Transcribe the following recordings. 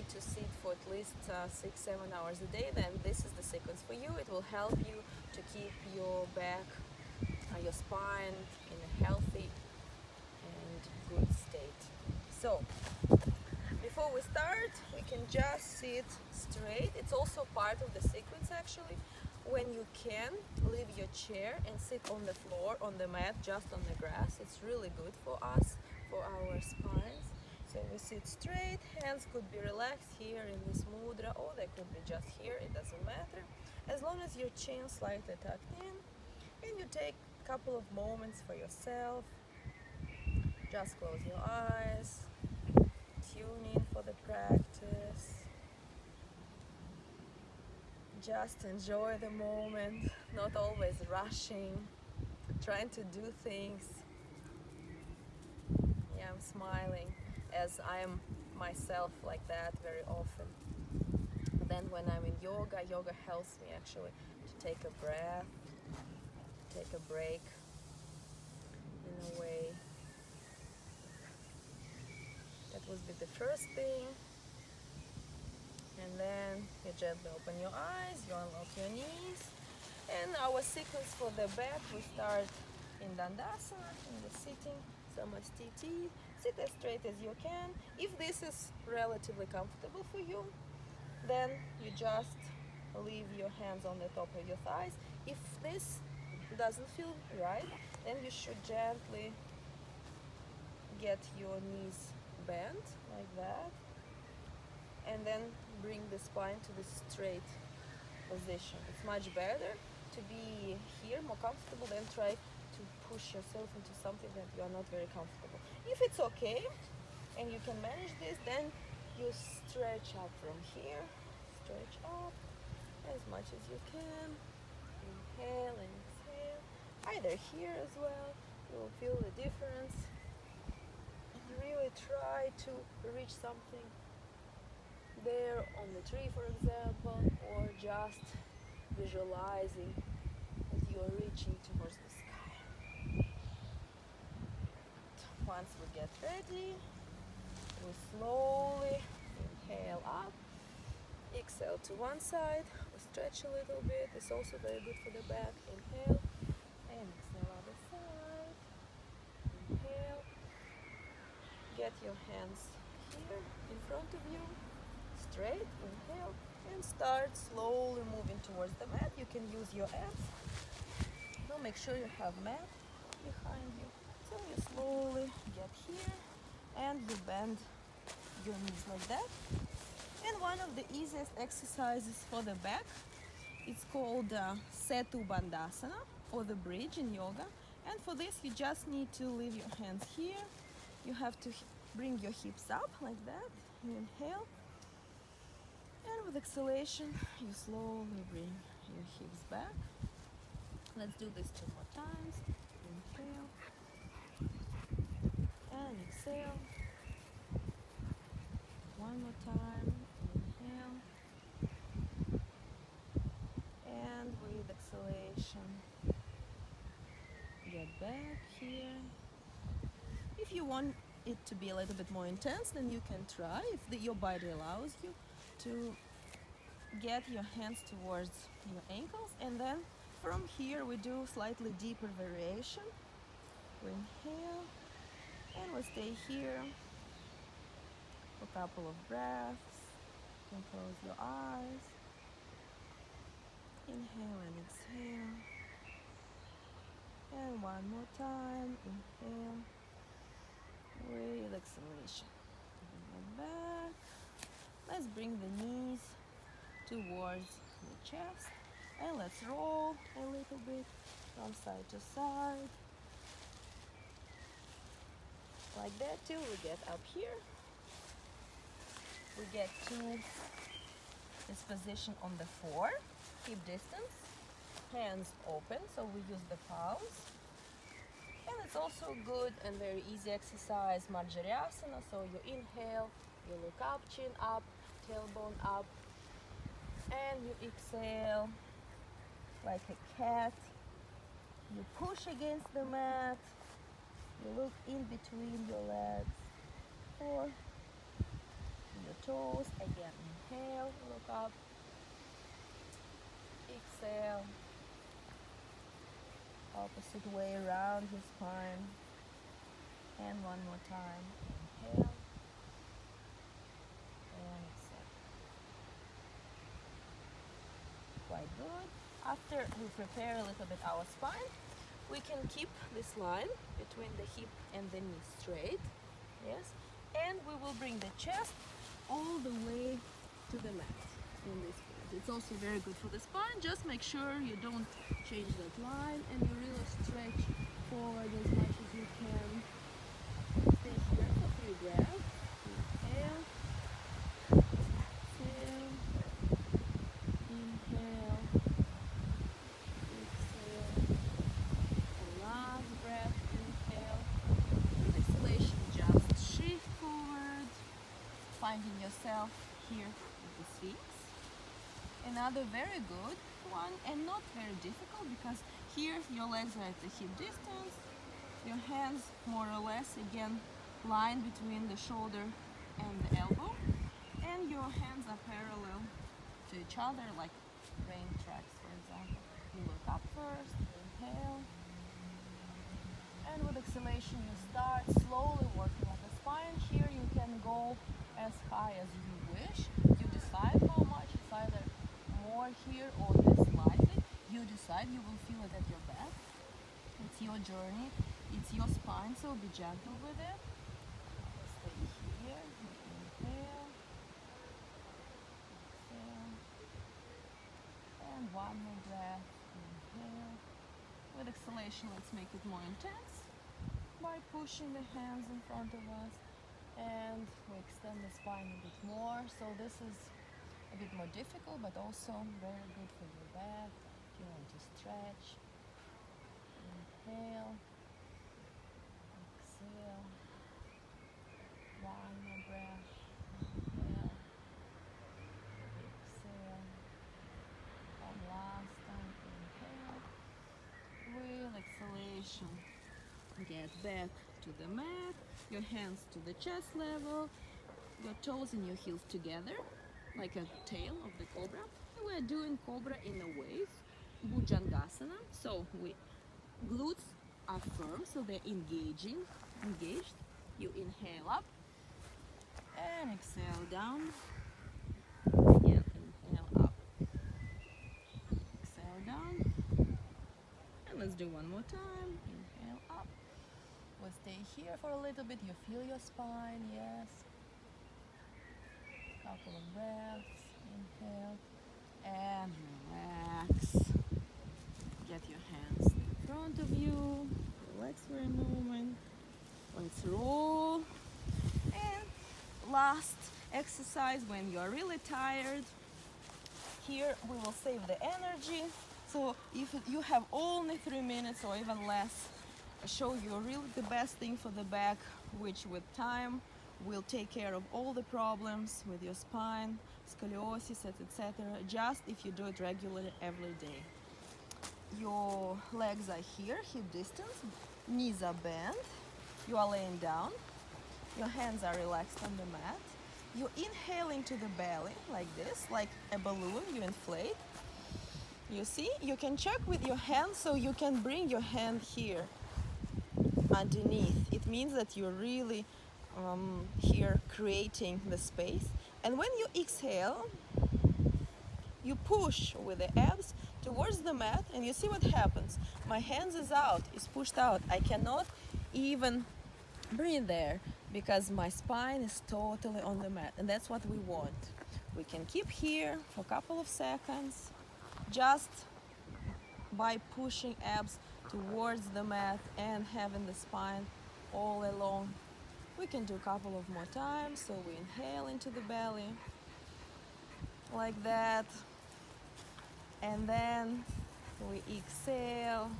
to sit for at least 6-7 hours a day, then this is the sequence for you. It will help you to keep your back, your spine in a healthy and good state. So before we start, we can just sit straight. It's also part of the sequence actually. When you can, leave your chair and sit on the floor, on the mat, just on the grass. It's really good for us, for our spines. So we sit straight, hands could be relaxed here in this mudra, or they could be just here, it doesn't matter. As long as your chin slightly tucked in, and you take a couple of moments for yourself. Just close your eyes, tune in for the practice. Just enjoy the moment, not always rushing, trying to do things. Yeah, I'm smiling as I am myself like that very often. Then when I'm in yoga, yoga helps me actually to take a breath, take a break in a way. That would be the first thing. And then you gently open your eyes, you unlock your knees. And our sequence for the back, we start in Dandasana, in the sitting, Samastiti. Sit as straight as you can. If this is relatively comfortable for you, then you just leave your hands on the top of your thighs. If this doesn't feel right, then you should gently get your knees bent like that, and then bring the spine to the straight position. It's much better to be here, more comfortable, than try to push yourself into something that you are not very comfortable. If it's okay and you can manage this, then you stretch up from here, stretch up as much as you can. Inhale and exhale, either here as well. You will feel the difference. And really try to reach something there on the tree, for example, or just visualizing that you are reaching towards the sky. Once we get ready, we slowly inhale up, exhale to one side, we stretch a little bit. It's also very good for the back. Inhale and exhale other side. Inhale, get your hands here in front of you, straight, inhale, and start slowly moving towards the mat. You can use your abs. Now make sure you have mat behind you. So you slowly get here and you bend your knees like that. And one of the easiest exercises for the back, it's called Setu Bandhasana, or the bridge in yoga. And for this you just need to leave your hands here. You have to bring your hips up like that. You inhale. And with exhalation, you slowly bring your hips back. Let's do this 2 more times. Inhale and exhale. One more time. Inhale. And with exhalation, get back here. If you want it to be a little bit more intense, then you can try, if your body allows you, to get your hands towards your ankles, and then from here we do slightly deeper variation. We inhale and we stay here for a couple of breaths. You can close your eyes. Inhale and exhale. And one more time. Inhale with exhalation. Bring it back. Let's bring the knees towards the chest. And let's roll a little bit from side to side. Like that till we get up here. We get to this position on the floor, hip distance, hands open, so we use the palms. And it's also good and very easy exercise, Marjarasana. So you inhale, you look up, chin up, tailbone up, and you exhale like a cat. You push against the mat, you look in between your legs, or the toes. Again, inhale, look up. Exhale. Opposite way around your spine. And one more time. Inhale. And exhale. Quite good. After we prepare a little bit our spine, we can keep this line between the hip and the knee straight. Yes. And we will bring the chest all the way to the mat in this pose. It's also very good for the spine. Just make sure you don't change that line and you really stretch forward as much as you can. Stay here for 3 breaths. Inhale. Exhale. Inhale. Exhale. And last breath. Inhale. With exhalation, just shift forward, finding yourself here at the Sphinx. Another very good one and not very difficult because here your legs are at the hip distance, your hands more or less again line between the shoulder and the elbow, and your hands are parallel to each other like rain tracks, for example. You look up first, inhale, and with exhalation you start slowly working on the spine. Here you can go as high as you wish. You decide how much. It's either more here or less slightly. You decide. You will feel it at your back. It's your journey. It's your spine, so be gentle with it. Stay here. Inhale. Exhale. And one more breath. Inhale. With exhalation, let's make it more intense by pushing the hands in front of us, and we extend the spine a bit more. So this is a bit more difficult, but also very good for your back. If you want to stretch, inhale, exhale, one more breath, inhale, exhale, one last time, inhale, with exhalation. Get back to the mat, your hands to the chest level, your toes and your heels together, like a tail of the cobra. And we're doing cobra in a wave, Bhujangasana. So glutes are firm, so they're engaged. You inhale up and exhale down. Again, inhale up, exhale down. And let's do one more time. Inhale up. We'll stay here for a little bit. You feel your spine, yes. Couple of breaths. Inhale and relax. Get your hands in front of you. Relax for a moment. Let's roll. And last exercise when you're really tired. Here we will save the energy. So if you have only 3 minutes or even less, show you really the best thing for the back, which with time will take care of all the problems with your spine, scoliosis, etc. Just if you do it regularly every day. Your legs are here, hip distance, knees are bent, you are laying down, your hands are relaxed on the mat. You inhale into the belly like this, like a balloon, you inflate. You see, you can check with your hands, so you can bring your hand here underneath. It means that you're really here creating the space. And when you exhale, you push with the abs towards the mat, and you see what happens. My hands is out, is pushed out. I cannot even breathe there because my spine is totally on the mat, and that's what we want. We can keep here for a couple of seconds just by pushing abs towards the mat and having the spine all along. We can do a couple of more times. So we inhale into the belly like that, and then we exhale,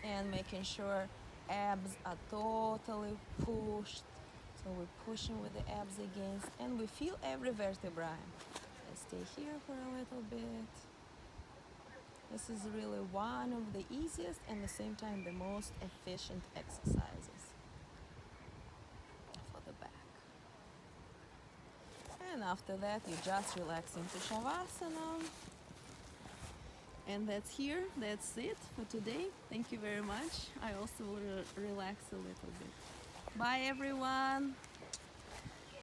and making sure abs are totally pushed. So we're pushing with the abs against, and we feel every vertebra. Let's stay here for a little bit. This is really one of the easiest and at the same time the most efficient exercises for the back. and after that you just relax into Shavasana. And that's it for today. Thank you very much. I also will relax a little bit. Bye everyone.